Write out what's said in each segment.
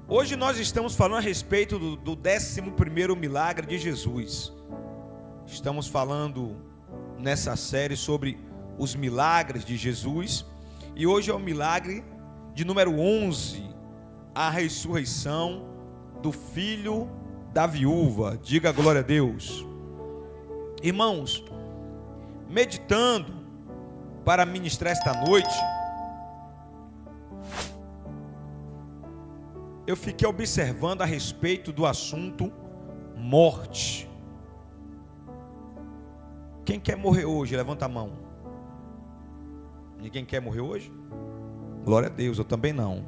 Hoje nós estamos falando a respeito do 11º milagre de Jesus. Estamos falando nessa série sobre os milagres de Jesus. E hoje é o milagre de número 11, a ressurreição do filho da viúva. Diga glória a Deus. Irmãos, meditando para ministrar esta noite, eu fiquei observando a respeito do assunto morte. Quem quer morrer hoje? Levanta a mão. Ninguém quer morrer hoje? Glória a Deus, eu também não.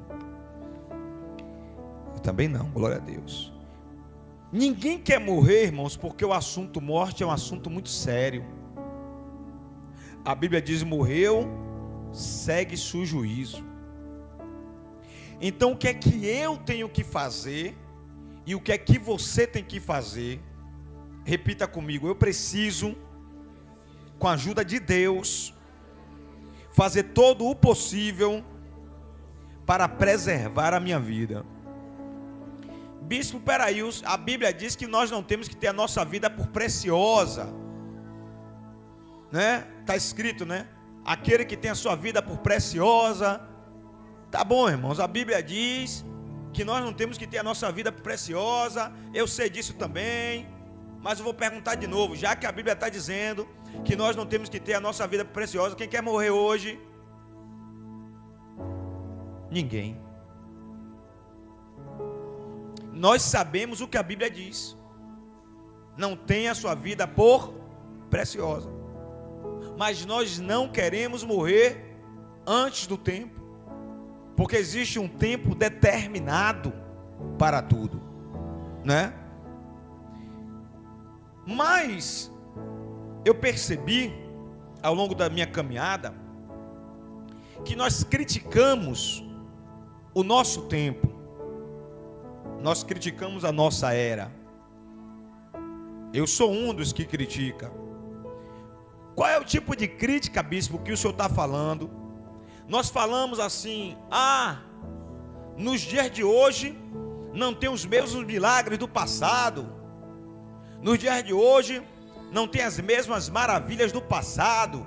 Eu também não, glória a Deus. Ninguém quer morrer, irmãos, porque o assunto morte é um assunto muito sério. A Bíblia diz: morreu, segue-se o juízo. Então o que é que eu tenho que fazer e o que é que você tem que fazer? Repita comigo: eu preciso, com a ajuda de Deus, fazer todo o possível para preservar a minha vida. Bispo Peraíus, a Bíblia diz que nós não temos que ter a nossa vida por preciosa, né? Está escrito, né? Aquele que tem a sua vida por preciosa. Tá bom, irmãos, a Bíblia diz que nós não temos que ter a nossa vida por preciosa. Eu sei disso também, mas eu vou perguntar de novo, já que a Bíblia está dizendo que nós não temos que ter a nossa vida por preciosa, quem quer morrer hoje? Ninguém. Nós sabemos o que a Bíblia diz: não tenha a sua vida por preciosa. Mas nós não queremos morrer antes do tempo, porque existe um tempo determinado para tudo, né? Mas eu percebi ao longo da minha caminhada que nós criticamos o nosso tempo, nós criticamos a nossa era. Eu sou um dos que critica. Qual é o tipo de crítica, bispo, que o senhor está falando? Nós falamos assim: nos dias de hoje não tem os mesmos milagres do passado. Nos dias de hoje não tem as mesmas maravilhas do passado.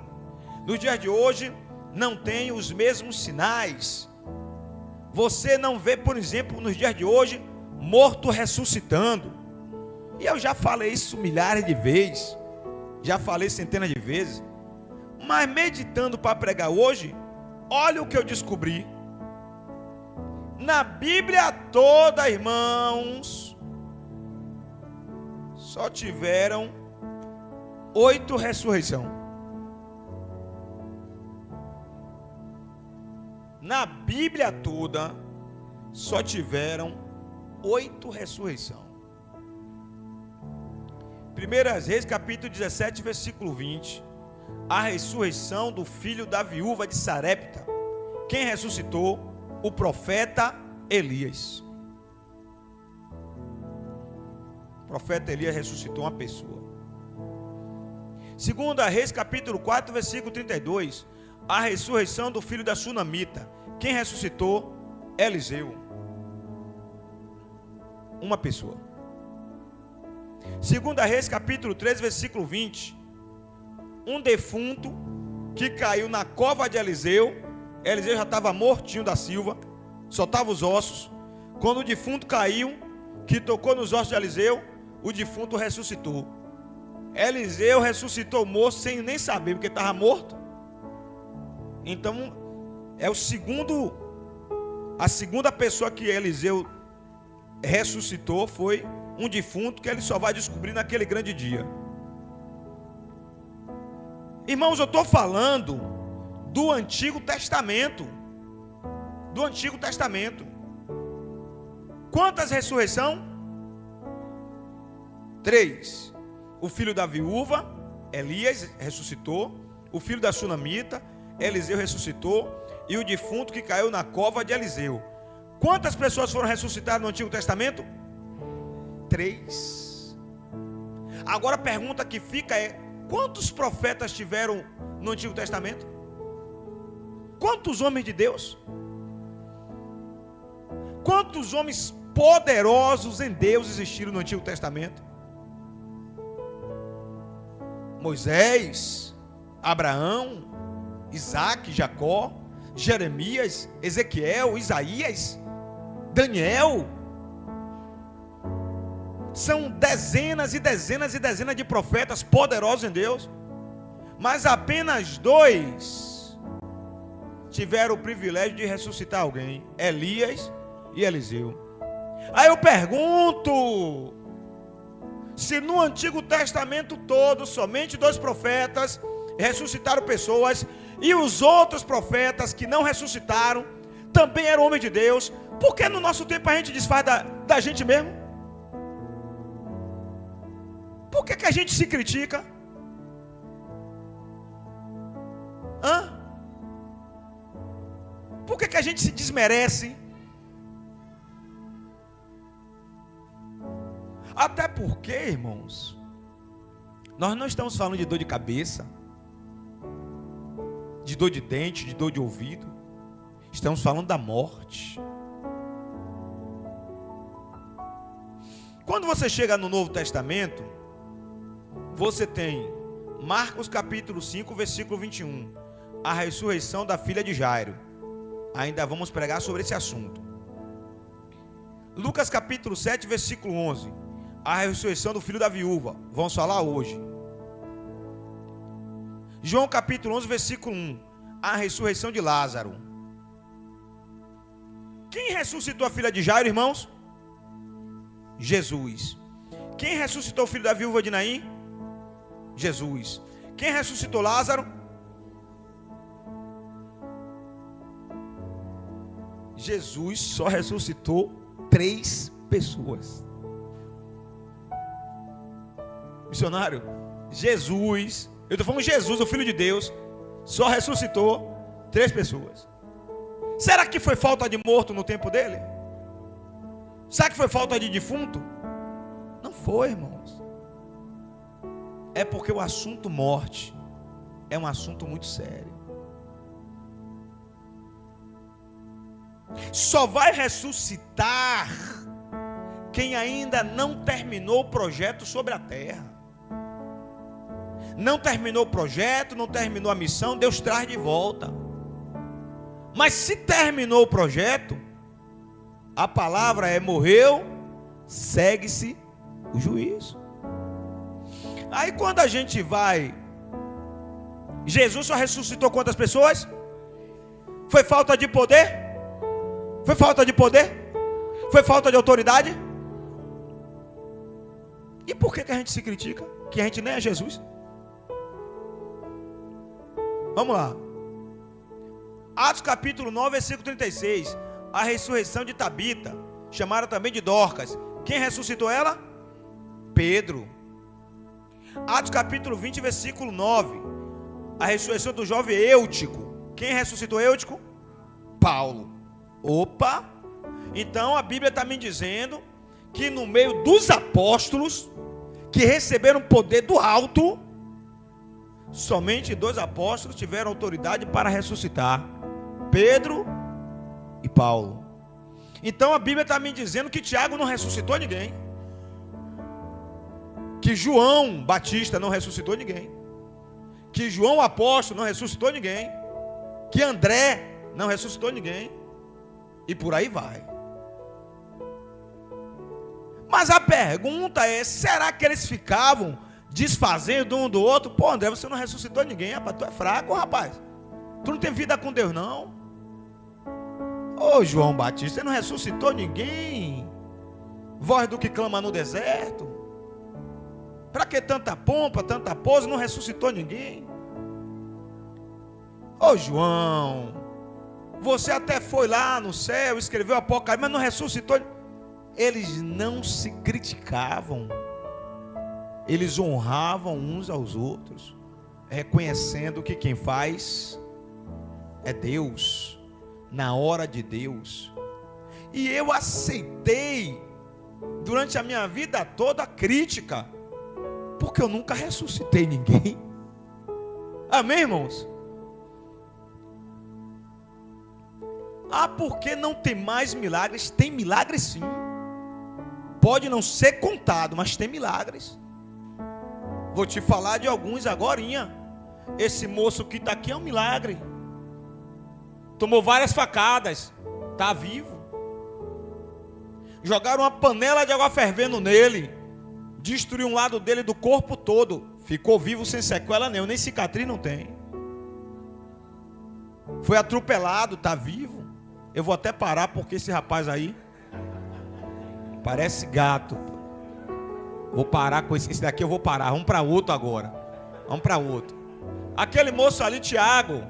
Nos dias de hoje não tem os mesmos sinais. Você não vê, por exemplo, nos dias de hoje, morto ressuscitando. E eu já falei isso milhares de vezes, já falei centenas de vezes, mas meditando para pregar hoje, olha o que eu descobri. Na Bíblia toda, irmãos, só tiveram 8 ressurreições. Na Bíblia toda, só tiveram 8 ressurreições. 1 Reis, capítulo 17, versículo 20. A ressurreição do filho da viúva de Sarepta. Quem ressuscitou? O profeta Elias. O profeta Elias ressuscitou uma pessoa. 2 Reis, capítulo 4, versículo 32. A ressurreição do filho da Sunamita. Quem ressuscitou? Eliseu. Uma pessoa. 2 Reis, capítulo 3, versículo 20. Um defunto que caiu na cova de Eliseu. Eliseu já estava mortinho da silva, só estavam os ossos. Quando o defunto caiu, que tocou nos ossos de Eliseu, o defunto ressuscitou. Eliseu ressuscitou o moço sem nem saber, porque estava morto. Então, a segunda pessoa que Eliseu ressuscitou foi um defunto, que ele só vai descobrir naquele grande dia. Irmãos, eu estou falando do Antigo Testamento. Do Antigo Testamento. Quantas ressurreições? 3. O filho da viúva, Elias, ressuscitou. O filho da Sunamita, Eliseu, ressuscitou. E o defunto que caiu na cova de Eliseu. Quantas pessoas foram ressuscitadas no Antigo Testamento? 3. Agora a pergunta que fica é: quantos profetas tiveram no Antigo Testamento? Quantos homens de Deus? Quantos homens poderosos em Deus existiram no Antigo Testamento? Moisés, Abraão, Isaac, Jacó, Jeremias, Ezequiel, Isaías, Daniel. São dezenas e dezenas e dezenas de profetas poderosos em Deus, mas apenas 2 tiveram o privilégio de ressuscitar alguém: Elias e Eliseu. Aí eu pergunto, se no Antigo Testamento todo somente 2 profetas ressuscitaram pessoas, e os outros profetas que não ressuscitaram também eram homens de Deus, por que no nosso tempo a gente desfaz da gente mesmo? Por que a gente se critica? Por que a gente se desmerece? Até porque, irmãos, nós não estamos falando de dor de cabeça, de dor de dente, de dor de ouvido. Estamos falando da morte. Quando você chega no Novo Testamento, você tem Marcos capítulo 5, versículo 21, a ressurreição da filha de Jairo. Ainda vamos pregar sobre esse assunto. Lucas capítulo 7, versículo 11, a ressurreição do filho da viúva. Vamos falar hoje. João capítulo 11, versículo 1, a ressurreição de Lázaro. Quem ressuscitou a filha de Jairo, irmãos? Jesus. Quem ressuscitou o filho da viúva de Naim? Jesus. Quem ressuscitou Lázaro? Jesus só ressuscitou 3 pessoas. Missionário, Jesus, eu estou falando Jesus, o Filho de Deus, só ressuscitou 3 pessoas. Será que foi falta de morto no tempo dele? Será que foi falta de defunto? Não foi, irmãos. É porque o assunto morte é um assunto muito sério. Só vai ressuscitar quem ainda não terminou o projeto sobre a terra. Não terminou o projeto, não terminou a missão, Deus traz de volta. Mas se terminou o projeto, a palavra é: morreu, segue-se o juízo. Aí quando a gente vai, Jesus só ressuscitou quantas pessoas? Foi falta de poder? Foi falta de poder? Foi falta de autoridade? E por que a gente se critica? Que a gente nem é Jesus? Vamos lá. Atos capítulo 9, versículo 36. A ressurreição de Tabita, chamada também de Dorcas. Quem ressuscitou ela? Pedro. Atos capítulo 20, versículo 9. A ressurreição do jovem Eutico. Quem ressuscitou Eutico? Paulo. Opa! Então a Bíblia está me dizendo que no meio dos apóstolos que receberam poder do alto, somente 2 apóstolos tiveram autoridade para ressuscitar: Pedro e Paulo. Então a Bíblia está me dizendo que Tiago não ressuscitou ninguém, que João Batista não ressuscitou ninguém, que João apóstolo não ressuscitou ninguém, que André não ressuscitou ninguém, e por aí vai. Mas a pergunta é: será que eles ficavam desfazendo um do outro? Pô, André, você não ressuscitou ninguém, rapaz, tu é fraco, rapaz, tu não tem vida com Deus não. Ô João Batista, você não ressuscitou ninguém, voz do que clama no deserto, para que tanta pompa, tanta pose, não ressuscitou ninguém. Ô João, você até foi lá no céu, escreveu Apocalipse, mas não ressuscitou. Eles não se criticavam, eles honravam uns aos outros, reconhecendo que quem faz é Deus, na hora de Deus. E eu aceitei durante a minha vida toda a crítica, porque eu nunca ressuscitei ninguém. Amém, irmãos? Ah, porque não tem mais milagres? Tem milagres sim. Pode não ser contado, mas tem milagres. Vou te falar de alguns agorinha. Esse moço que está aqui é um milagre. Tomou várias facadas, está vivo. Jogaram uma panela de água fervendo nele, destruiu um lado dele do corpo todo, ficou vivo sem sequela nenhuma, nem cicatriz não tem. Foi atropelado, está vivo. Eu vou até parar porque esse rapaz aí parece gato. Vou parar com esse daqui, eu vou parar. Vamos para outro agora. Vamos para outro. Aquele moço ali, Tiago,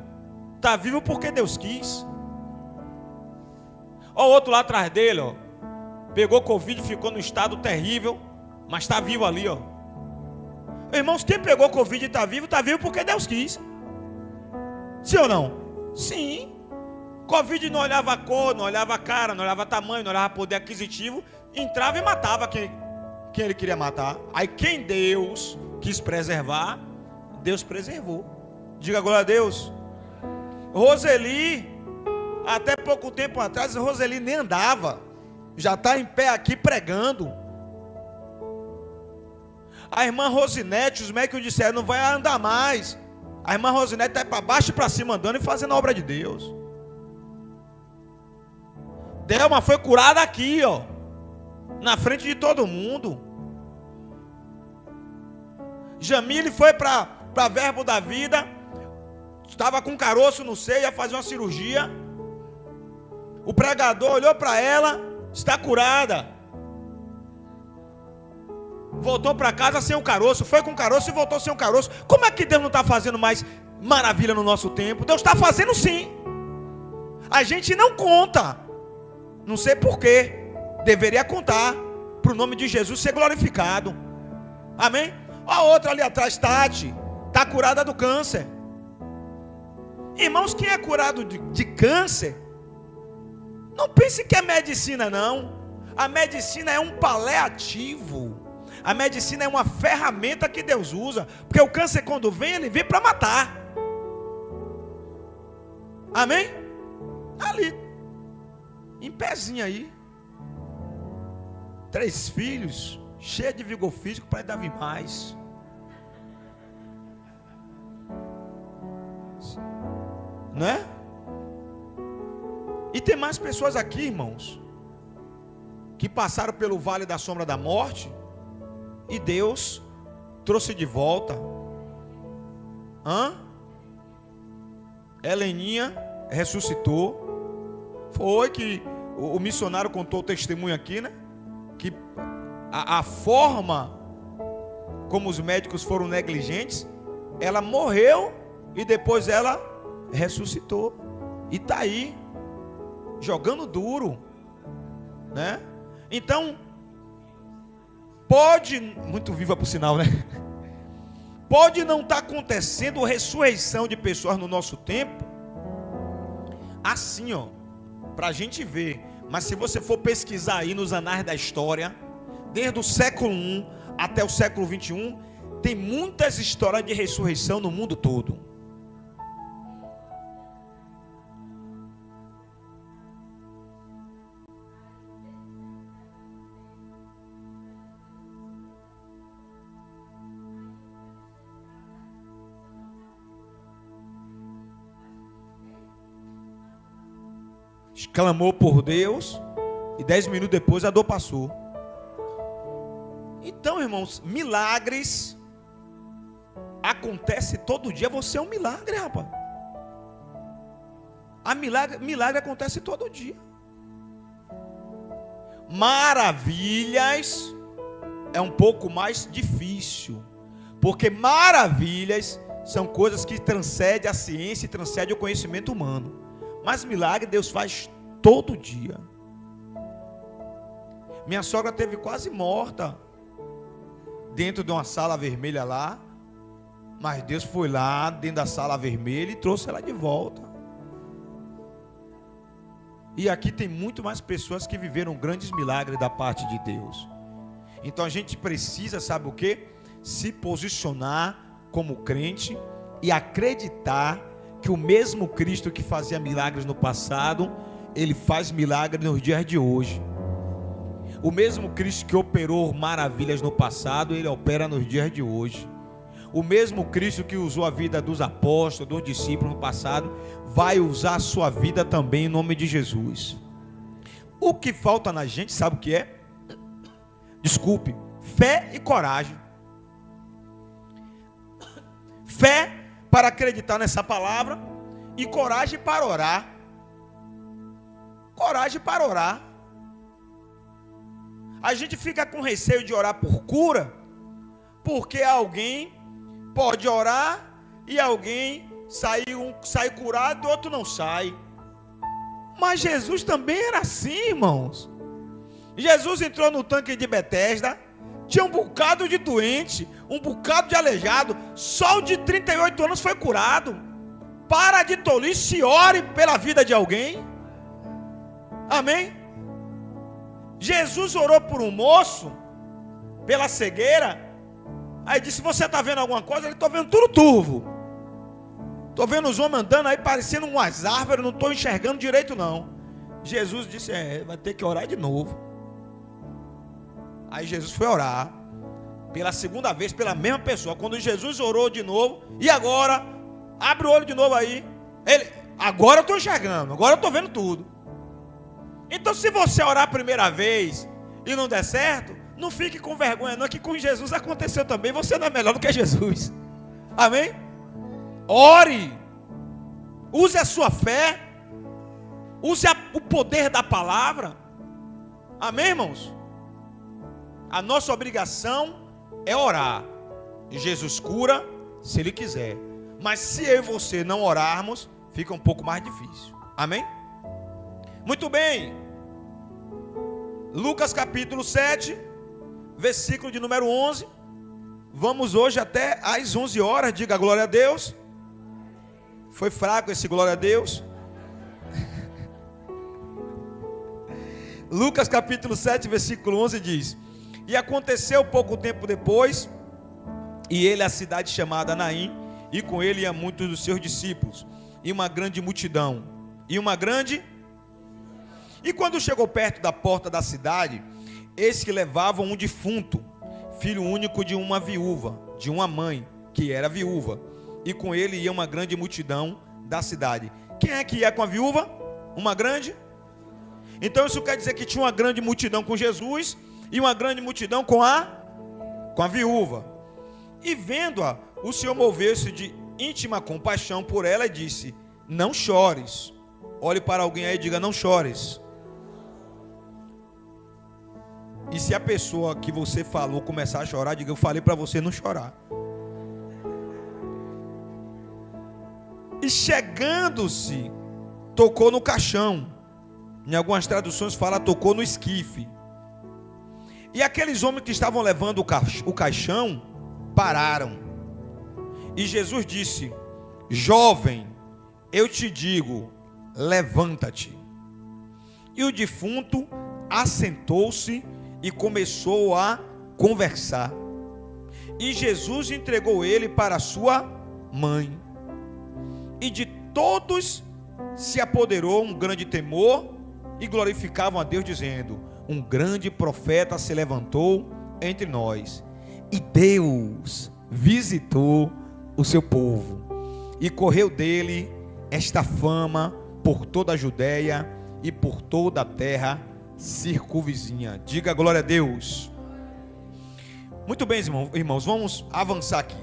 está vivo porque Deus quis. Olha o outro lá atrás dele, ó. Pegou Covid, ficou no estado terrível, mas está vivo ali, ó. Irmãos, quem pegou Covid e está vivo porque Deus quis. Sim ou não? Sim. Covid não olhava a cor, não olhava a cara, não olhava tamanho, não olhava poder aquisitivo, entrava e matava quem ele queria matar. Aí quem Deus quis preservar, Deus preservou. Diga glória a Deus. Roseli, até pouco tempo atrás, Roseli nem andava. Já está em pé aqui pregando. A irmã Rosinete, os médicos disseram, não vai andar mais. A irmã Rosinete está para baixo e para cima andando e fazendo a obra de Deus. Delma foi curada aqui, ó, na frente de todo mundo. Jamile foi para Verbo da Vida, estava com caroço no seio, ia fazer uma cirurgia. O pregador olhou para ela, está curada. Voltou para casa sem o caroço, foi com caroço e voltou sem o caroço. Como é que Deus não está fazendo mais maravilha no nosso tempo? Deus está fazendo sim. A gente não conta. Não sei porquê. Deveria contar, para o nome de Jesus ser glorificado. Amém? A outra ali atrás, Tati, está curada do câncer. Irmãos, quem é curado de câncer, não pense que é medicina, não. A medicina é um paliativo. A medicina é uma ferramenta que Deus usa. Porque o câncer, quando vem, ele vem para matar. Amém? Ali, em pezinho aí, 3 filhos, cheio de vigor físico para ainda vir mais. Não é? E tem mais pessoas aqui, irmãos, que passaram pelo vale da sombra da morte e Deus trouxe de volta. Heleninha ressuscitou. Foi que o missionário contou o testemunho aqui, né? Que a forma como os médicos foram negligentes, ela morreu e depois ela ressuscitou. E está aí, jogando duro, né? Então, pode, muito viva por sinal, né? Pode não estar acontecendo ressurreição de pessoas no nosso tempo, assim, ó, para a gente ver. Mas se você for pesquisar aí nos anais da história, desde o século I até o século XXI, tem muitas histórias de ressurreição no mundo todo. Clamou por Deus e 10 minutos depois a dor passou. Então, irmãos, milagres acontece todo dia. Você é um milagre, rapaz. Milagre acontece todo dia. Maravilhas é um pouco mais difícil, porque maravilhas são coisas que transcendem a ciência e transcendem o conhecimento humano. Mas milagre Deus faz todo dia. Minha sogra teve quase morta dentro de uma sala vermelha lá, mas Deus foi lá dentro da sala vermelha e trouxe ela de volta. E aqui tem muito mais pessoas que viveram grandes milagres da parte de Deus. Então a gente precisa, sabe o quê? Se posicionar como crente e acreditar que o mesmo Cristo que fazia milagres no passado, Ele faz milagres nos dias de hoje. O mesmo Cristo que operou maravilhas no passado, Ele opera nos dias de hoje. O mesmo Cristo que usou a vida dos apóstolos, dos discípulos no passado, vai usar a sua vida também em nome de Jesus. O que falta na gente, sabe o que é? Desculpe, fé e coragem. Fé para acreditar nessa palavra e coragem para orar. Coragem para orar. A gente fica com receio de orar por cura, porque alguém pode orar e alguém sai curado e outro não sai. Mas Jesus também era assim, irmãos. Jesus entrou no tanque de Betesda, tinha um bocado de doente, um bocado de aleijado, só o de 38 anos foi curado. Para de tolice e ore pela vida de alguém. Amém? Jesus orou por um moço, pela cegueira. Aí disse: você está vendo alguma coisa? Ele: estou vendo tudo turvo. Estou vendo os homens andando aí parecendo umas árvores, não estou enxergando direito não. Jesus disse: vai ter que orar de novo. Aí Jesus foi orar, pela segunda vez, pela mesma pessoa. Quando Jesus orou de novo: e agora? Abre o olho de novo aí. Ele: agora eu estou enxergando, agora eu estou vendo tudo. Então, se você orar a primeira vez e não der certo, não fique com vergonha não, que com Jesus aconteceu também. Você não é melhor do que Jesus. Amém? Ore. Use a sua fé. Use o poder da palavra. Amém, irmãos? A nossa obrigação é orar. E Jesus cura se Ele quiser. Mas se eu e você não orarmos, fica um pouco mais difícil. Amém? Muito bem. Lucas capítulo 7, versículo de número 11. Vamos hoje até às 11 horas. Diga glória a Deus. Foi fraco esse glória a Deus. Lucas capítulo 7, versículo 11 diz: e aconteceu pouco tempo depois, e ele a cidade chamada Naim, e com ele ia muitos dos seus discípulos, e uma grande multidão, E quando chegou perto da porta da cidade, eis que levavam um defunto, filho único de uma viúva, de uma mãe, que era viúva, e com ele ia uma grande multidão da cidade. Quem é que ia com a viúva? Uma grande? Então isso quer dizer que tinha uma grande multidão com Jesus, e uma grande multidão com a viúva. E vendo-a, o Senhor moveu-se de íntima compaixão por ela e disse: não chores. Olhe para alguém aí e diga: não chores. E se a pessoa que você falou começar a chorar, diga: eu falei para você não chorar. E chegando-se, tocou no caixão. Em algumas traduções fala tocou no esquife. E aqueles homens que estavam levando o caixão pararam. E Jesus disse: jovem, eu te digo, levanta-te. E o defunto assentou-se e começou a conversar. E Jesus entregou ele para sua mãe. E de todos se apoderou um grande temor, e glorificavam a Deus, dizendo: um grande profeta se levantou entre nós, e Deus visitou o seu povo, e correu dele esta fama por toda a Judeia e por toda a terra circunvizinha. Diga glória a Deus. Muito bem, irmãos, vamos avançar aqui.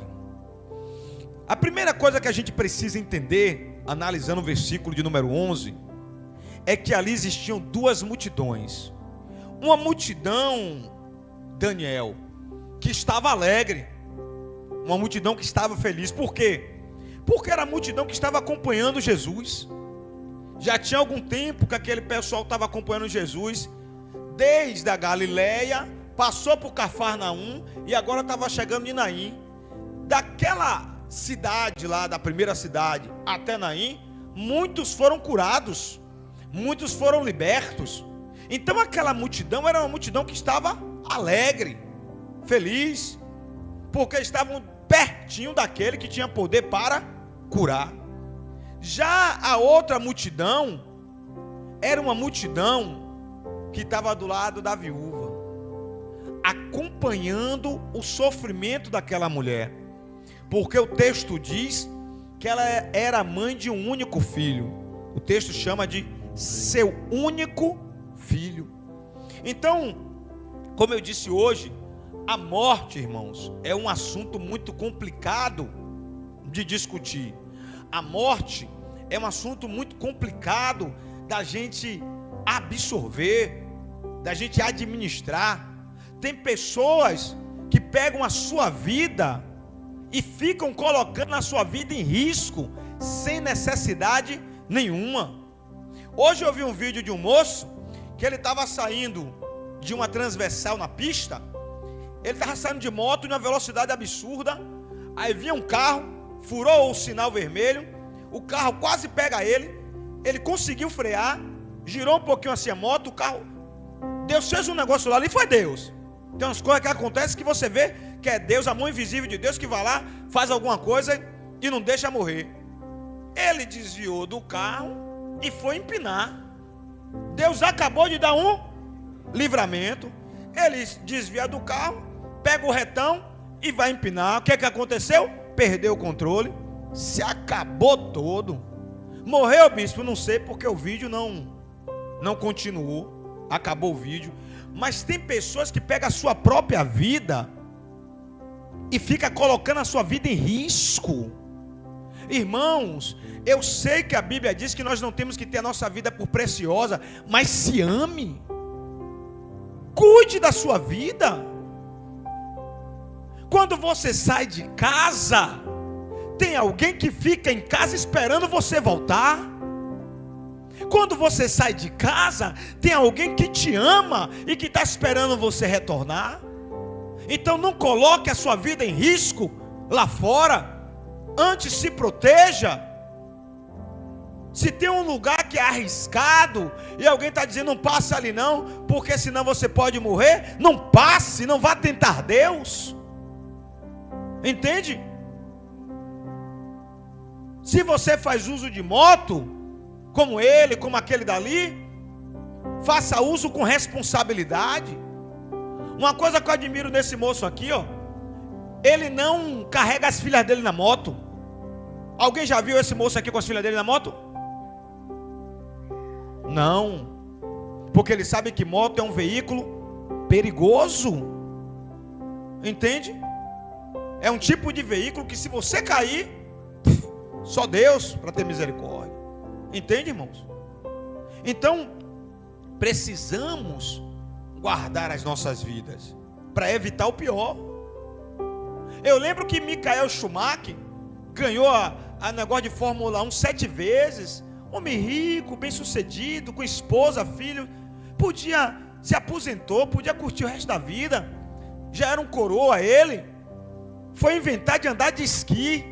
A primeira coisa que a gente precisa entender, analisando o versículo de número 11, é que ali existiam duas multidões. Uma multidão, Daniel, que estava alegre, uma multidão que estava feliz. Por quê? Porque era a multidão que estava acompanhando Jesus. Já tinha algum tempo que aquele pessoal estava acompanhando Jesus, desde a Galileia, passou por Cafarnaum e agora estava chegando em Naim. Daquela cidade lá, da primeira cidade até Naim, muitos foram curados, muitos foram libertos. Então aquela multidão era uma multidão que estava alegre, feliz, porque estavam pertinho daquele que tinha poder para curar. Já a outra multidão era uma multidão que estava do lado da viúva. acompanhando o sofrimento daquela mulher, porque o texto diz que ela era mãe de um único filho. O texto chama de seu único filho. Então, como eu disse hoje, a morte, irmãos, é um assunto muito complicado de discutir. A morte é um assunto muito complicado da gente absorver, da gente administrar. Tem pessoas que pegam a sua vida e ficam colocando a sua vida em risco sem necessidade nenhuma. Hoje eu vi um vídeo de um moço que ele estava saindo de uma transversal na pista. Ele estava saindo de moto em uma velocidade absurda. Aí vinha um carro, furou o sinal vermelho, o carro quase pega ele. Ele conseguiu frear, girou um pouquinho assim a moto, o carro, Deus fez um negócio lá, ali foi Deus. Tem umas coisas que acontecem que você vê que é Deus, a mão invisível de Deus, que vai lá, faz alguma coisa e não deixa morrer. Ele desviou do carro e foi empinar. Deus acabou de dar um livramento. Ele desvia do carro, pega o retão e vai empinar. O que é que aconteceu? Perdeu o controle, se acabou todo. Morreu, bispo? Não sei, porque o vídeo não continuou. Acabou o vídeo. Mas tem pessoas que pegam a sua própria vida e fica colocando a sua vida em risco. Irmãos, eu sei que a Bíblia diz que nós não temos que ter a nossa vida por preciosa, mas se ame. Cuide da sua vida. Quando você sai de casa, tem alguém que fica em casa esperando você voltar. Quando você sai de casa, tem alguém que te ama e que está esperando você retornar. Então não coloque a sua vida em risco lá fora. Antes se proteja. Se tem um lugar que é arriscado e alguém está dizendo não passa ali não, porque senão você pode morrer, não passe, não vá tentar Deus. Entende? Se você faz uso de moto, como ele, como aquele dali, faça uso com responsabilidade. Uma coisa que eu admiro nesse moço aqui, ó, ele não carrega as filhas dele na moto. Alguém já viu esse moço aqui com as filhas dele na moto? Não, porque ele sabe que moto é um veículo perigoso. Entende? É um tipo de veículo que se você cair, só Deus para ter misericórdia. Entende, irmãos? Então, precisamos guardar as nossas vidas para evitar o pior. Eu lembro que Michael Schumacher ganhou a negócio de Fórmula 1 7 vezes. Homem rico, bem sucedido, com esposa, filho. Se aposentou, podia curtir o resto da vida. Já era um coroa ele. Foi inventar de andar de esqui.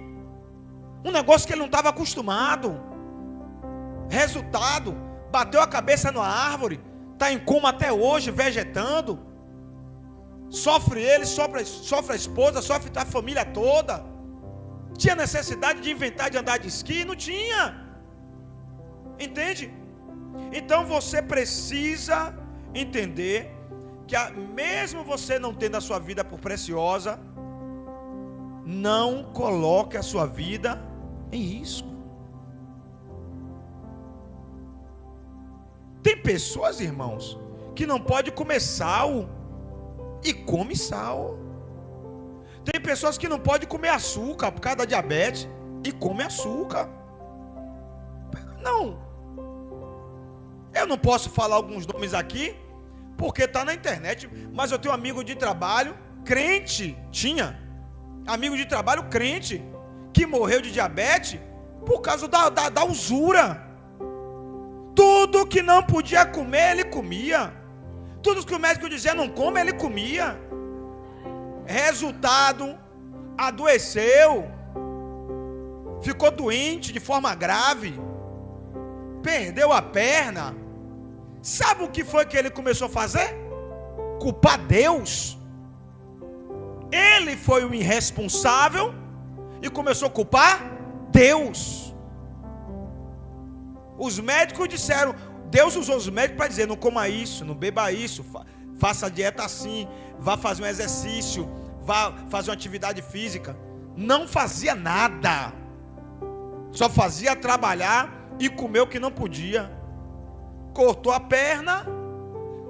Um negócio que ele não estava acostumado. Resultado, bateu a cabeça numa árvore. Está em coma até hoje, vegetando. Sofre ele, sofre a esposa, sofre a família toda. Tinha necessidade de inventar de andar de esqui? Não tinha. Entende? Então você precisa entender que mesmo você não tendo a sua vida por preciosa, não coloque a sua vida em risco. Tem pessoas, irmãos, que não pode comer sal e come sal. Tem pessoas que não pode comer açúcar por causa da diabetes e come açúcar. Não. Eu não posso falar alguns nomes aqui, porque está na internet, mas eu tenho um amigo de trabalho, crente, amigo de trabalho crente, que morreu de diabetes por causa da usura. Tudo que não podia comer, ele comia. Tudo que o médico dizia não come, ele comia. Resultado, adoeceu, ficou doente de forma grave, perdeu a perna. Sabe o que foi que ele começou a fazer? Culpar Deus. Ele foi o irresponsável e começou a culpar Deus. Os médicos disseram, Deus usou os médicos para dizer, não coma isso, não beba isso, faça a dieta assim, vá fazer um exercício, vá fazer uma atividade física. Não fazia nada, só fazia trabalhar e comer o que não podia. Cortou a perna.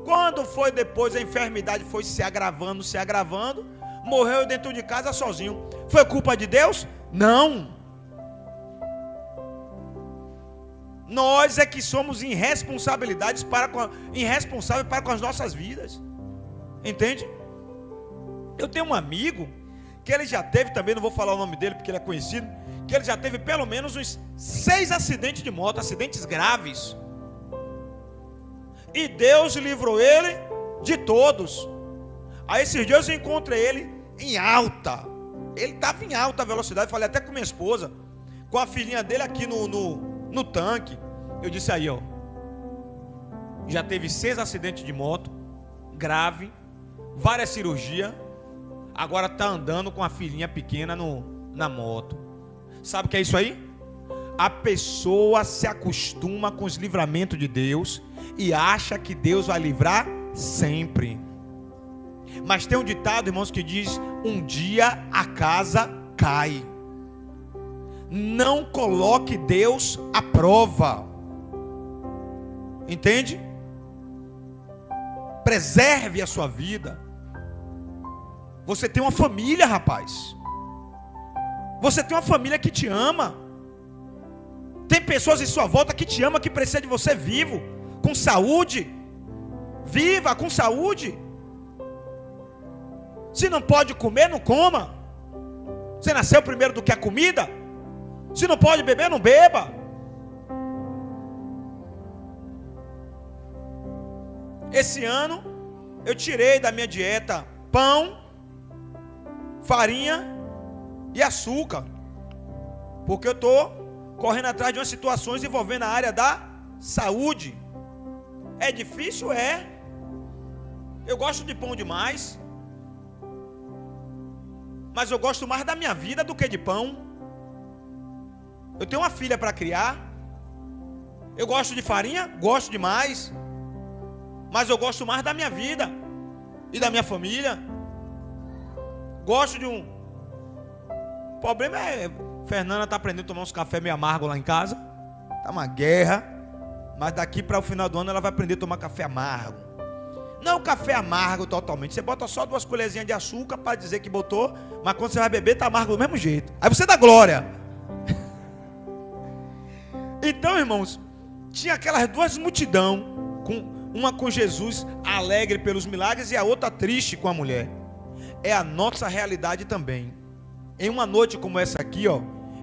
Quando foi depois, a enfermidade foi se agravando, morreu dentro de casa sozinho. Foi culpa de Deus? Não. Nós é que somos irresponsáveis para com as nossas vidas. Entende? Eu tenho um amigo que ele já teve também, não vou falar o nome dele porque ele é conhecido, que ele já teve pelo menos uns 6 acidentes de moto, acidentes graves. E Deus livrou ele de todos. Aí esses dias eu encontrei ele em alta. Ele estava em alta velocidade. Falei até com minha esposa, com a filhinha dele aqui no tanque. Eu disse aí, ó, já teve 6 acidentes de moto grave, várias cirurgias. Agora está andando com a filhinha pequena na moto. Sabe o que é isso aí? A pessoa se acostuma com os livramentos de Deus e acha que Deus vai livrar sempre. Mas tem um ditado, irmãos, que diz: um dia a casa cai. Não coloque Deus à prova. Entende? Preserve a sua vida. Você tem uma família, rapaz. Você tem uma família que te ama. Tem pessoas em sua volta que te amam, que precisam de você vivo, com saúde. Viva com saúde. Se não pode comer, não coma. Você nasceu primeiro do que a comida. Se não pode beber, não beba. Esse ano eu tirei da minha dieta pão, farinha e açúcar, porque eu estou correndo atrás de umas situações envolvendo a área da saúde. É difícil? É. Eu gosto de pão demais, mas eu gosto mais da minha vida do que de pão. Eu tenho uma filha para criar. Eu gosto de farinha? Gosto demais, mas eu gosto mais da minha vida e da minha família. Gosto de um... O problema é... Fernanda está aprendendo a tomar uns café meio amargo lá em casa. Está uma guerra. Mas daqui para o final do ano ela vai aprender a tomar café amargo. Não café amargo totalmente. Você bota só 2 colherzinhas de açúcar para dizer que botou. Mas quando você vai beber está amargo do mesmo jeito. Aí você dá glória. Então, irmãos, tinha aquelas 2 multidão, uma com Jesus alegre pelos milagres e a outra triste com a mulher. É a nossa realidade também. Em uma noite como essa aqui, ó,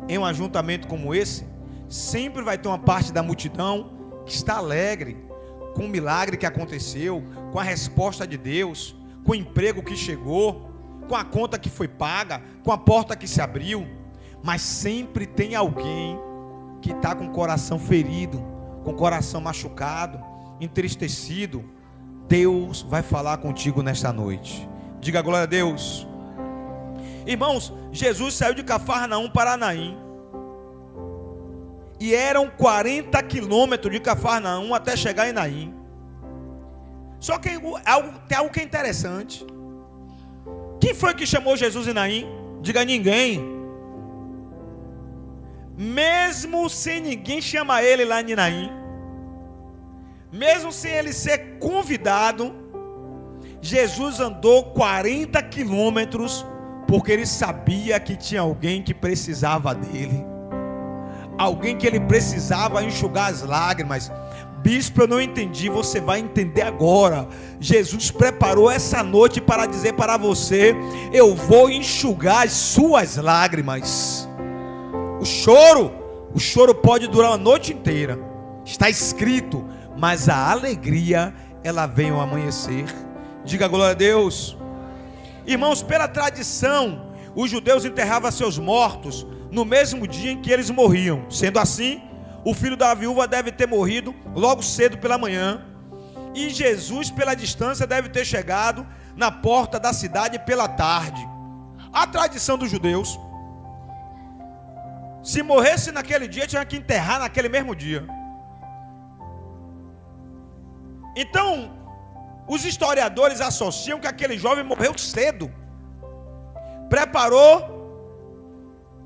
em um ajuntamento como esse, sempre vai ter uma parte da multidão que está alegre com o milagre que aconteceu, com a resposta de Deus, com o emprego que chegou, com a conta que foi paga, com a porta que se abriu. Mas sempre tem alguém que está com o coração ferido, com o coração machucado, entristecido. Deus vai falar contigo nesta noite. Diga glória a Deus. Irmãos, Jesus saiu de Cafarnaum para Naim. E eram 40 quilômetros de Cafarnaum até chegar em Naim. Só que tem algo que é interessante. Quem foi que chamou Jesus em Naim? Diga ninguém. Mesmo sem ninguém chamar ele lá em Naim, mesmo sem ele ser convidado, Jesus andou 40 quilômetros, porque ele sabia que tinha alguém que precisava dele, alguém que ele precisava enxugar as lágrimas. Bispo, eu não entendi, você vai entender agora. Jesus preparou essa noite para dizer para você: eu vou enxugar as suas lágrimas. O choro pode durar uma noite inteira, está escrito, mas a alegria, ela vem ao amanhecer. Diga glória a Deus. Irmãos, pela tradição, os judeus enterravam seus mortos no mesmo dia em que eles morriam. Sendo assim, o filho da viúva deve ter morrido logo cedo pela manhã, e Jesus, pela distância, deve ter chegado na porta da cidade pela tarde. A tradição dos judeus: se morresse naquele dia, tinha que enterrar naquele mesmo dia. Então, Os historiadores associam que aquele jovem morreu cedo. Preparou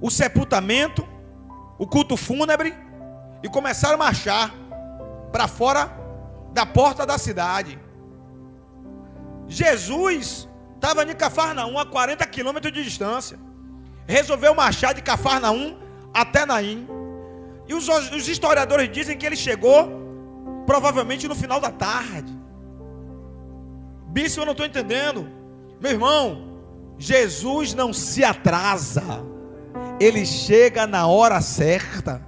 o sepultamento, o culto fúnebre, e começaram a marchar para fora da porta da cidade. Jesus estava em Cafarnaum, a 40 quilômetros de distância. Resolveu marchar de Cafarnaum até Naim. E os historiadores dizem que ele chegou provavelmente no final da tarde. Bispo, eu não estou entendendo. Meu irmão, Jesus não se atrasa. Ele chega na hora certa.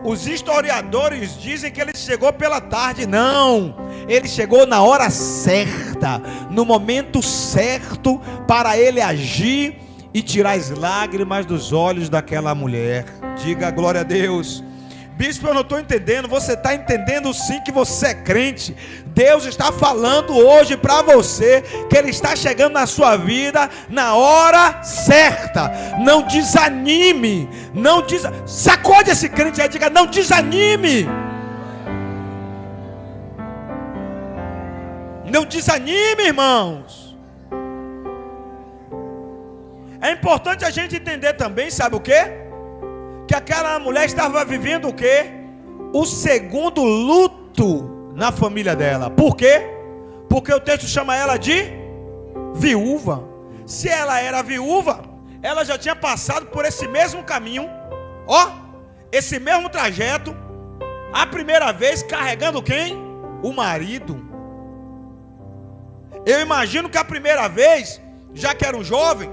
Os historiadores dizem que ele chegou pela tarde. Não, ele chegou na hora certa, no momento certo, para ele agir e tirar as lágrimas dos olhos daquela mulher. Diga glória a Deus. Bispo, eu não estou entendendo. Você está entendendo sim que você é crente. Deus está falando hoje para você que Ele está chegando na sua vida na hora certa. Não desanime. Sacode esse crente e diga: não desanime. Não desanime, irmãos. É importante a gente entender também, sabe o quê? Que aquela mulher estava vivendo o quê? O segundo luto na família dela. Por quê? Porque o texto chama ela de viúva. Se ela era viúva, ela já tinha passado por esse mesmo caminho, esse mesmo trajeto, a primeira vez carregando quem? O marido. Eu imagino que a primeira vez, já que era um jovem,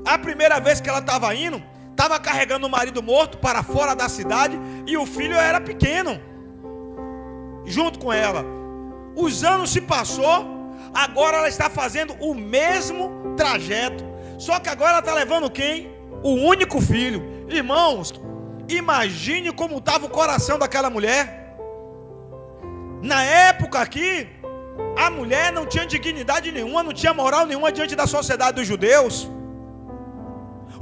a primeira vez que ela estava indo, estava carregando o marido morto para fora da cidade, e o filho era pequeno, junto com ela. Os anos se passou, agora ela está fazendo o mesmo trajeto, só que agora ela está levando quem? O único filho. Irmãos, imagine como estava o coração daquela mulher. Na época aqui, a mulher não tinha dignidade nenhuma, não tinha moral nenhuma diante da sociedade dos judeus.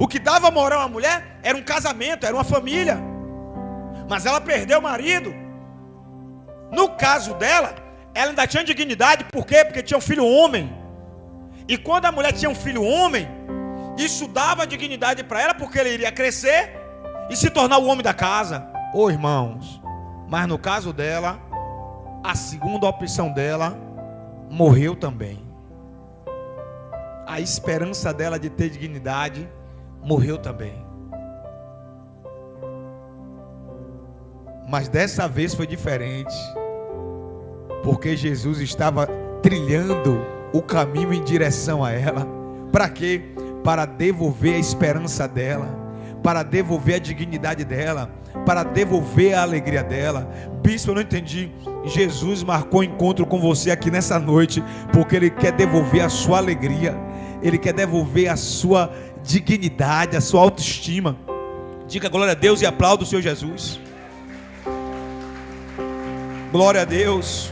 O que dava moral à mulher era um casamento, era uma família. Mas ela perdeu o marido. No caso dela, ela ainda tinha dignidade. Por quê? Porque tinha um filho homem. E quando a mulher tinha um filho homem, isso dava dignidade para ela, porque ele iria crescer e se tornar o homem da casa. Irmãos, mas no caso dela, a segunda opção dela morreu também. A esperança dela de ter dignidade morreu também. Mas dessa vez foi diferente, porque Jesus estava trilhando o caminho em direção a ela. Para quê? Para devolver a esperança dela, para devolver a dignidade dela, para devolver a alegria dela. Bispo, eu não entendi. Jesus marcou encontro com você aqui nessa noite, porque Ele quer devolver a sua alegria, Ele quer devolver a sua dignidade, a sua autoestima. Diga glória a Deus e aplauda o Senhor Jesus. Glória a Deus.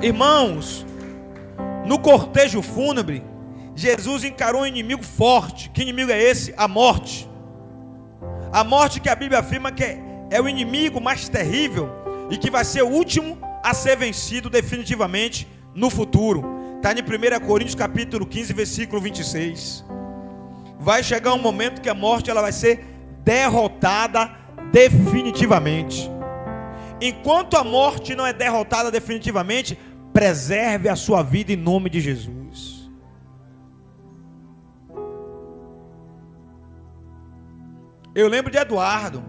Irmãos, no cortejo fúnebre, Jesus encarou um inimigo forte. Que inimigo é esse? A morte. A morte que a Bíblia afirma que é o inimigo mais terrível e que vai ser o último a ser vencido definitivamente no futuro. Está em 1 Coríntios capítulo 15, versículo 26. Vai chegar um momento que a morte ela vai ser derrotada definitivamente. Enquanto a morte não é derrotada definitivamente, preserve a sua vida em nome de Jesus. Eu lembro de Eduardo,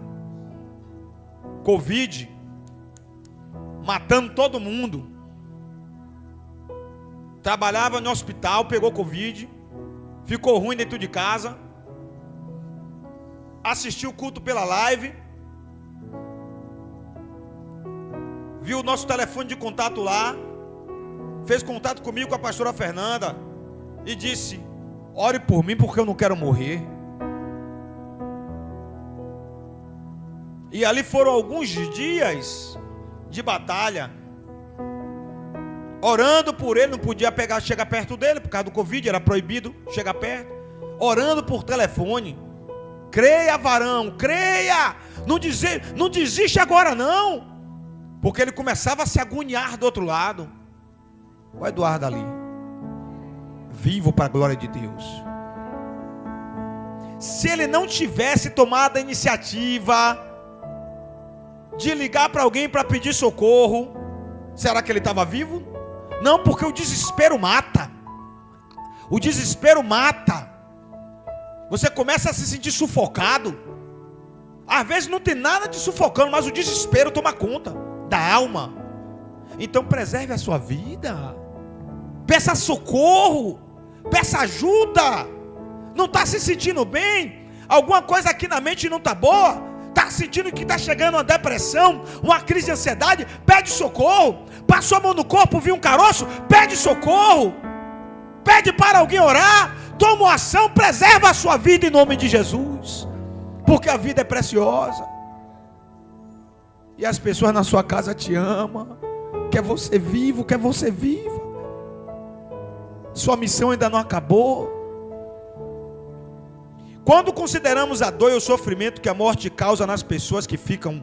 Covid, matando todo mundo. Trabalhava no hospital, pegou Covid, ficou ruim dentro de casa, assistiu o culto pela live, viu o nosso telefone de contato lá, fez contato comigo, com a pastora Fernanda, e disse: ore por mim porque eu não quero morrer. E ali foram alguns dias de batalha, orando por ele. Não podia chegar perto dele por causa do Covid, era proibido chegar perto. Orando por telefone. Creia, varão, creia, não desiste agora não, porque ele começava a se agoniar do outro lado. O Eduardo ali, vivo para a glória de Deus. Se ele não tivesse tomado a iniciativa de ligar para alguém para pedir socorro, será que ele estava vivo? Não, porque o desespero mata. O desespero mata. Você começa a se sentir sufocado. Às vezes não tem nada de sufocando, mas o desespero toma conta da alma. Então preserve a sua vida. Peça socorro. Peça ajuda. Não está se sentindo bem? Alguma coisa aqui na mente não está boa? Está sentindo que está chegando uma depressão, uma crise de ansiedade? Pede socorro. Passou a mão no corpo, viu um caroço? Pede socorro. Pede para alguém orar. Toma uma ação, preserva a sua vida em nome de Jesus. Porque a vida é preciosa. E as pessoas na sua casa te amam. Quer você vivo, quer você viva. Sua missão ainda não acabou. Quando consideramos a dor e o sofrimento que a morte causa nas pessoas que ficam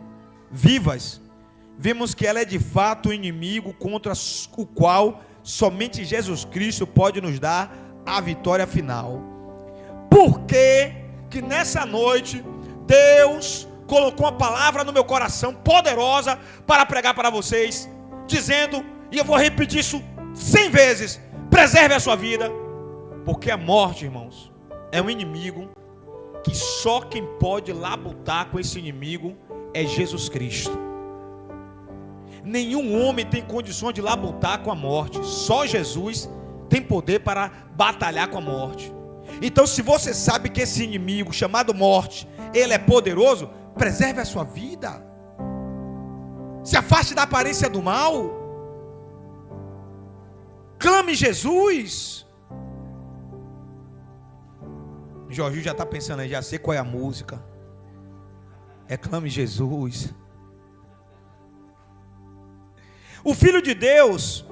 vivas, vemos que ela é de fato o inimigo contra o qual somente Jesus Cristo pode nos dar a vitória final. Por que nessa noite Deus colocou uma palavra no meu coração poderosa para pregar para vocês, dizendo, e eu vou repetir isso 100 vezes: preserve a sua vida. Porque a morte, irmãos, é um inimigo que só quem pode labutar com esse inimigo é Jesus Cristo. Nenhum homem tem condições de labutar com a morte. Só Jesus tem poder para batalhar com a morte. Então, se você sabe que esse inimigo chamado morte, ele é poderoso, preserve a sua vida. Se afaste da aparência do mal. Clame Jesus. Jorginho já está pensando aí, já sei qual é a música. É Clame Jesus. O Filho de Deus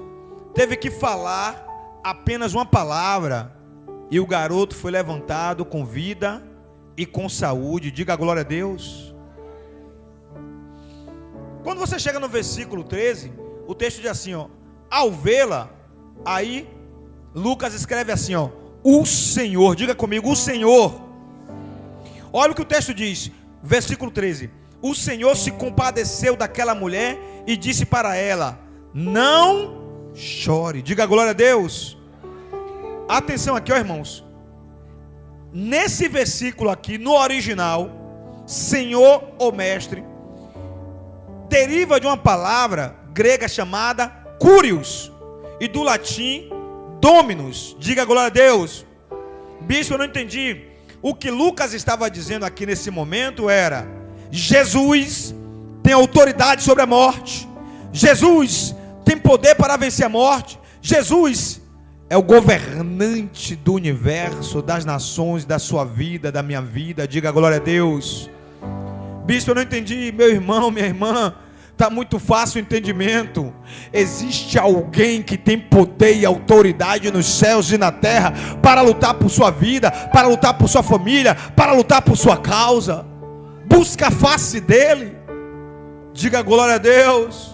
teve que falar apenas uma palavra, e o garoto foi levantado com vida e com saúde. Diga glória a Deus. Quando você chega no versículo 13, o texto diz assim, ó: ao vê-la, aí Lucas escreve assim, ó: o Senhor, diga comigo, o Senhor. Olha o que o texto diz, versículo 13: o Senhor se compadeceu daquela mulher e disse para ela: não chore. Diga glória a Deus. Atenção aqui, ó, irmãos. Nesse versículo aqui, no original, Senhor ou Mestre, deriva de uma palavra grega chamada Curios, e do latim Dominus. Diga glória a Deus. Bispo, eu não entendi. O que Lucas estava dizendo aqui nesse momento era: Jesus tem autoridade sobre a morte. Jesus tem poder para vencer a morte. Jesus é o governante do universo, das nações, da sua vida, da minha vida. Diga glória a Deus. Bispo, eu não entendi. Meu irmão, minha irmã, está muito fácil o entendimento. Existe alguém que tem poder e autoridade nos céus e na terra para lutar por sua vida, para lutar por sua família, para lutar por sua causa. Busca a face dele. Diga glória a Deus.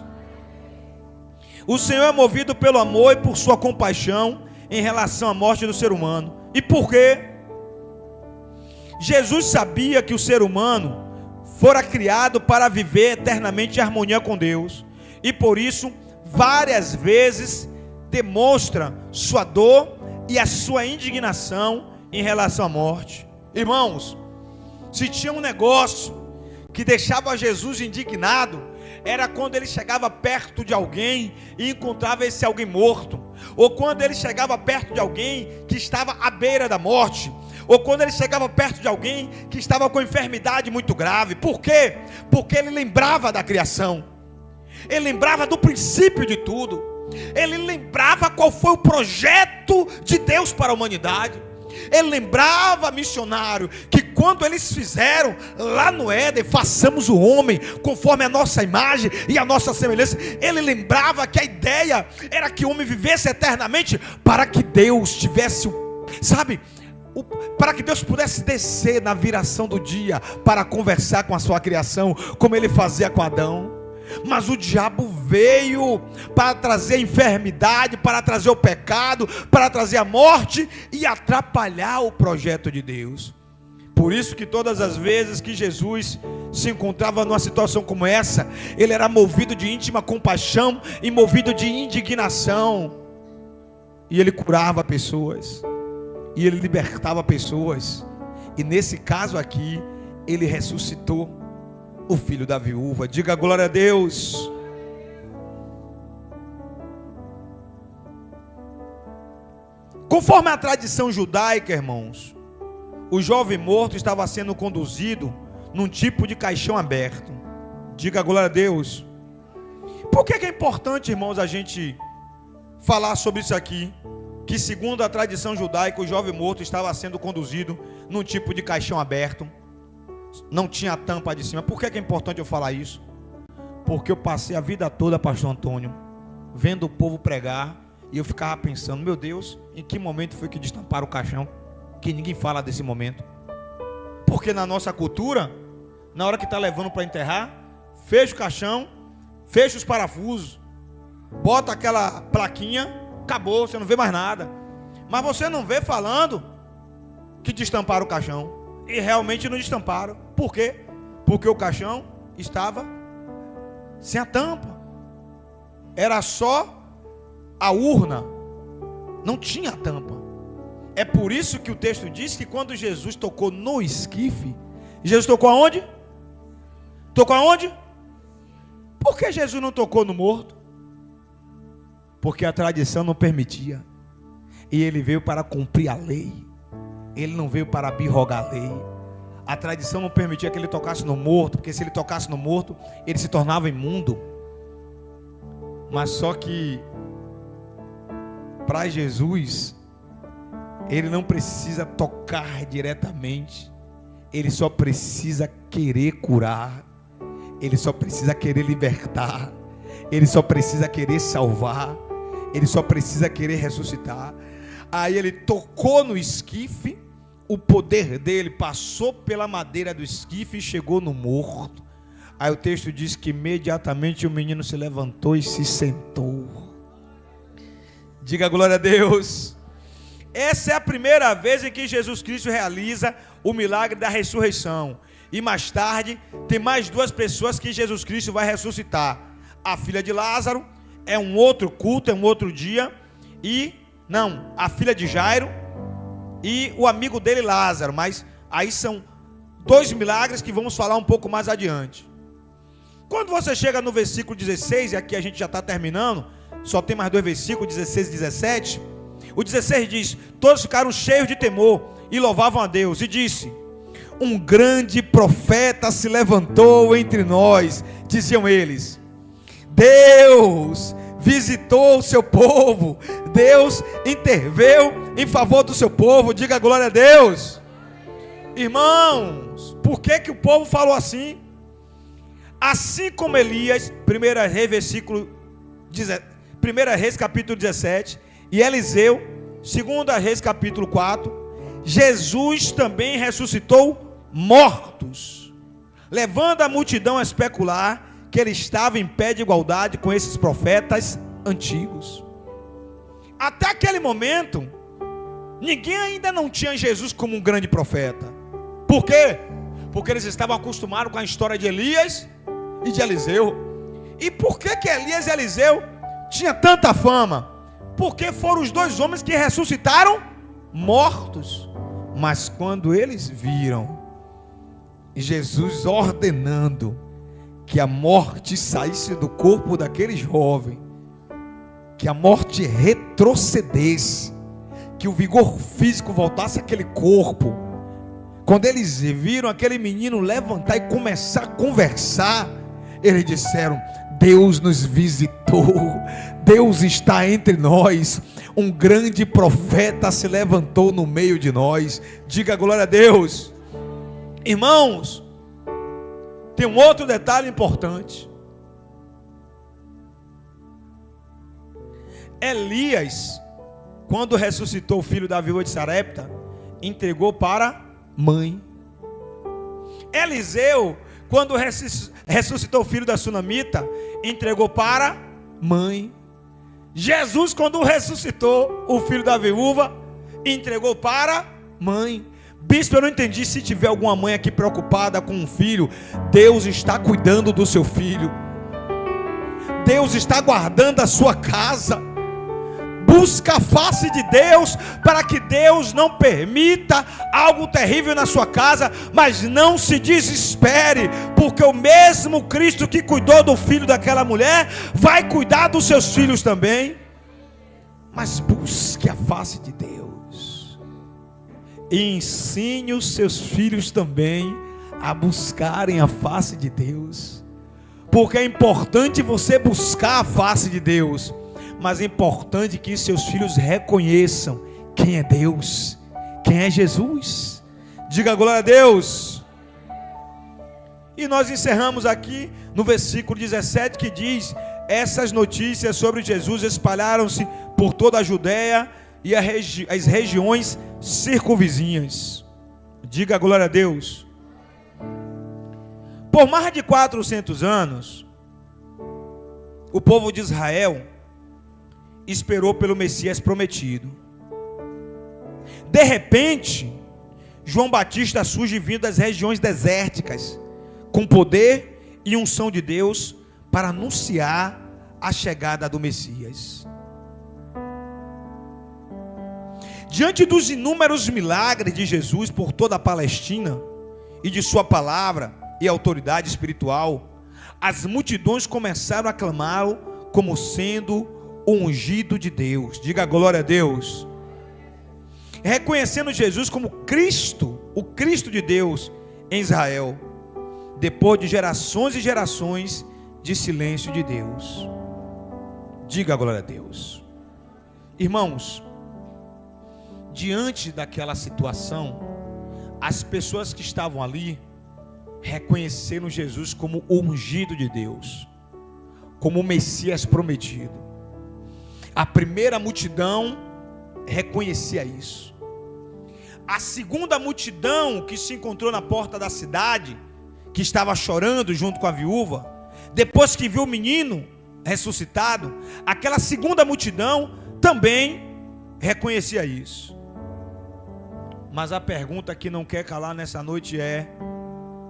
O Senhor é movido pelo amor e por sua compaixão em relação à morte do ser humano. E por quê? Jesus sabia que o ser humano fora criado para viver eternamente em harmonia com Deus, e por isso várias vezes demonstra sua dor e a sua indignação em relação à morte. Irmãos, se tinha um negócio que deixava Jesus indignado, era quando ele chegava perto de alguém e encontrava esse alguém morto, ou quando ele chegava perto de alguém que estava à beira da morte, ou quando ele chegava perto de alguém que estava com enfermidade muito grave. Por quê? Porque ele lembrava da criação, ele lembrava do princípio de tudo, ele lembrava qual foi o projeto de Deus para a humanidade. Ele lembrava, missionário, que quando eles fizeram lá no Éden, façamos o homem conforme a nossa imagem e a nossa semelhança. Ele lembrava que a ideia era que o homem vivesse eternamente, para que Deus tivesse, para que Deus pudesse descer na viração do dia para conversar com a sua criação, como ele fazia com Adão. Mas o diabo veio para trazer a enfermidade, para trazer o pecado, para trazer a morte e atrapalhar o projeto de Deus. Por isso que todas as vezes que Jesus se encontrava numa situação como essa, ele era movido de íntima compaixão e movido de indignação. E ele curava pessoas, e ele libertava pessoas. E nesse caso aqui, ele ressuscitou o filho da viúva. Diga glória a Deus. Conforme a tradição judaica, irmãos, o jovem morto estava sendo conduzido num tipo de caixão aberto. Diga glória a Deus. Por que é importante, irmãos, a gente falar sobre isso aqui? Que segundo a tradição judaica, o jovem morto estava sendo conduzido num tipo de caixão aberto. Não tinha tampa de cima. Por que é importante eu falar isso? Porque eu passei a vida toda, pastor Antônio, vendo o povo pregar, e eu ficava pensando, meu Deus, em que momento foi que destamparam o caixão? Que ninguém fala desse momento. Porque na nossa cultura, na hora que está levando para enterrar, fecha o caixão, fecha os parafusos, bota aquela plaquinha, acabou, você não vê mais nada. Mas você não vê falando que destamparam o caixão. E realmente não destamparam. Por quê? Porque o caixão estava sem a tampa. Era só a urna, não tinha a tampa. É por isso que o texto diz que quando Jesus tocou no esquife, Jesus tocou aonde? Tocou aonde? Por que Jesus não tocou no morto? Porque a tradição não permitia. E ele veio para cumprir a lei. Ele não veio para abrogar a lei. A tradição não permitia que ele tocasse no morto, porque se ele tocasse no morto, ele se tornava imundo. Mas só que para Jesus, ele não precisa tocar diretamente. Ele só precisa querer curar. Ele só precisa querer libertar. Ele só precisa querer salvar. Ele só precisa querer ressuscitar. Aí ele tocou no esquife, o poder dele passou pela madeira do esquife e chegou no morto. Aí o texto diz que imediatamente o menino se levantou e se sentou. Diga glória a Deus. Essa é a primeira vez em que Jesus Cristo realiza o milagre da ressurreição. E mais tarde, tem mais duas pessoas que Jesus Cristo vai ressuscitar. A filha de Lázaro, é um outro culto, é um outro dia. A filha de Jairo e o amigo dele Lázaro. Mas aí são dois milagres que vamos falar um pouco mais adiante. Quando você chega no versículo 16, e aqui a gente já está terminando, só tem mais dois versículos, 16 e 17. O 16 diz: todos ficaram cheios de temor e louvavam a Deus, e disse: um grande profeta se levantou entre nós, diziam eles. Deus visitou o seu povo, Deus interveio em favor do seu povo. Diga glória a Deus. Irmãos, por que o povo falou assim? Assim como Elias, 1 Reis capítulo 17, e Eliseu, 2 Reis capítulo 4, Jesus também ressuscitou mortos, levando a multidão a especular que ele estava em pé de igualdade com esses profetas antigos. Até aquele momento, ninguém ainda não tinha Jesus como um grande profeta. Por quê? Porque eles estavam acostumados com a história de Elias e de Eliseu. E por que Elias e Eliseu tinham tanta fama? Porque foram os dois homens que ressuscitaram mortos. Mas quando eles viram Jesus ordenando que a morte saísse do corpo daquele jovem, que a morte retrocedesse, que o vigor físico voltasse àquele corpo, quando eles viram aquele menino levantar e começar a conversar, eles disseram: Deus nos visitou, Deus está entre nós, um grande profeta se levantou no meio de nós. Diga glória a Deus. Irmãos, tem um outro detalhe importante. Elias, quando ressuscitou o filho da viúva de Sarepta, entregou para a mãe. Eliseu, quando ressuscitou o filho da sunamita, entregou para mãe. Jesus, quando ressuscitou o filho da viúva, entregou para mãe. Bispo, eu não entendi. Se tiver alguma mãe aqui preocupada com um filho, Deus está cuidando do seu filho. Deus está guardando a sua casa. Busca a face de Deus, para que Deus não permita algo terrível na sua casa. Mas não se desespere, porque o mesmo Cristo que cuidou do filho daquela mulher, vai cuidar dos seus filhos também. Mas busque a face de Deus, e ensine os seus filhos também a buscarem a face de Deus. Porque é importante você buscar a face de Deus, mas é importante que seus filhos reconheçam quem é Deus, quem é Jesus. Diga glória a Deus. E nós encerramos aqui no versículo 17, que diz: essas notícias sobre Jesus espalharam-se por toda a Judéia e as regiões circunvizinhas. Diga glória a Deus. Por mais de 400 anos, o povo de Israel esperou pelo Messias prometido. De repente, João Batista surge vindo das regiões desérticas, com poder e unção de Deus, para anunciar a chegada do Messias. Diante dos inúmeros milagres de Jesus por toda a Palestina, e de sua palavra e autoridade espiritual, as multidões começaram a clamá-lo como sendo o ungido de Deus. Diga glória a Deus. Reconhecendo Jesus como Cristo, o Cristo de Deus em Israel, depois de gerações e gerações de silêncio de Deus. Diga glória a Deus. Irmãos, diante daquela situação, as pessoas que estavam ali reconheceram Jesus como o ungido de Deus, como o Messias prometido. A primeira multidão reconhecia isso. A segunda multidão que se encontrou na porta da cidade, que estava chorando junto com a viúva, depois que viu o menino ressuscitado, aquela segunda multidão também reconhecia isso. Mas a pergunta que não quer calar nessa noite é: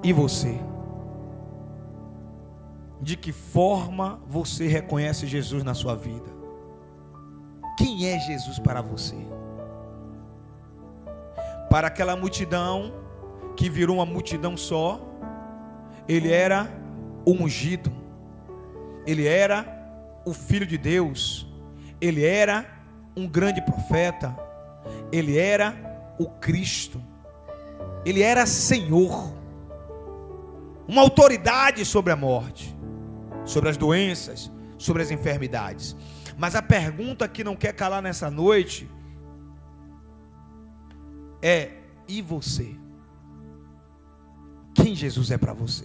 e você? De que forma você reconhece Jesus na sua vida? Quem é Jesus para você? Para aquela multidão que virou uma multidão só, ele era o ungido, ele era o Filho de Deus, ele era um grande profeta, ele era o Cristo, ele era Senhor, uma autoridade sobre a morte, sobre as doenças, sobre as enfermidades. Mas a pergunta que não quer calar nessa noite é: e você? Quem Jesus é para você?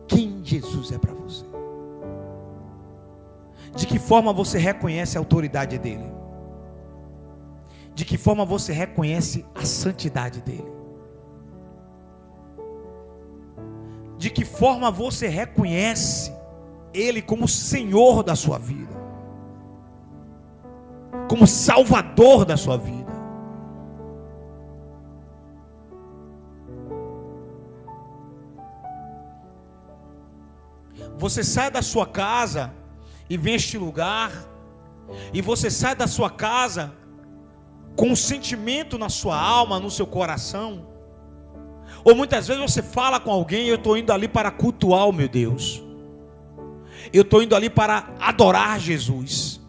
Quem Jesus é para você? De que forma você reconhece a autoridade dele? De que forma você reconhece a santidade dele? De que forma você reconhece ele como Senhor da sua vida, como Salvador da sua vida? Você sai da sua casa e vem a este lugar, e você sai da sua casa com um sentimento na sua alma, no seu coração, ou muitas vezes você fala com alguém: eu estou indo ali para cultuar o meu Deus, eu estou indo ali para adorar Jesus.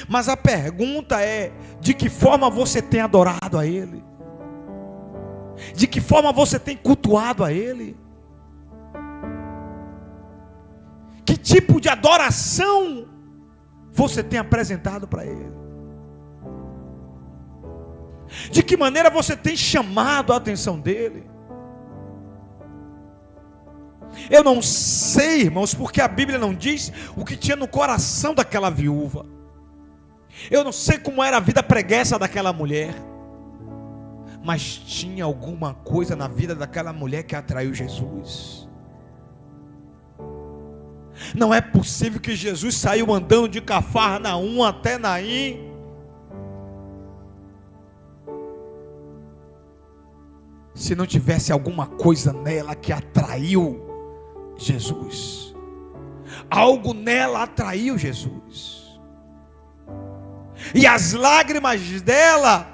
Mas a pergunta é: de que forma você tem adorado a Ele? De que forma você tem cultuado a Ele? Que tipo de adoração você tem apresentado para Ele? De que maneira você tem chamado a atenção dEle? Eu não sei, irmãos, porque a Bíblia não diz o que tinha no coração daquela viúva. Eu não sei como era a vida preguiça daquela mulher, mas tinha alguma coisa na vida daquela mulher que atraiu Jesus. Não é possível que Jesus saiu andando de Cafarnaum até Naim, se não tivesse alguma coisa nela que atraiu Jesus. Algo nela atraiu Jesus. E as lágrimas dela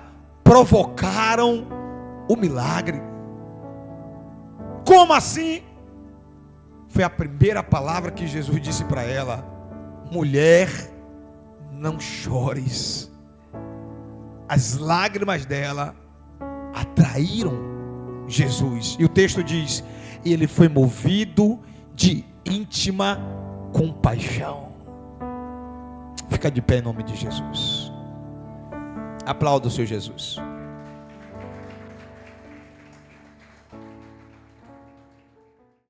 provocaram o milagre. Como assim? Foi a primeira palavra que Jesus disse para ela: mulher, não chores. As lágrimas dela atraíram Jesus. E o texto diz: ele foi movido de íntima compaixão. Fica de pé em nome de Jesus. Aplauda o Senhor Jesus.